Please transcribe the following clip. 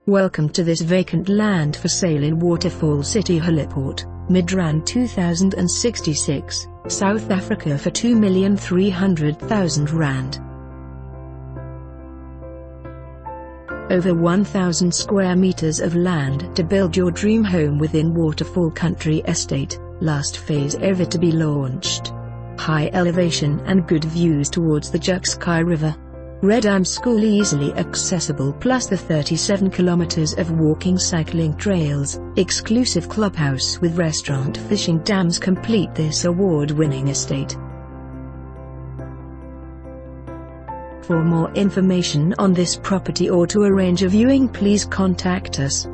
Welcome to this vacant land for sale in Waterfall City Heliport, Midrand 2066, South Africa for R2,300,000. Over 1,000 square meters of land to build your dream home within Waterfall Country Estate, last phase ever to be launched. High elevation and good views towards the Jukskei River. Reddam School easily accessible plus the 37 kilometers of walking cycling trails, exclusive clubhouse with restaurant, fishing dams complete this award-winning estate. For more information on this property or to arrange a viewing, please contact us.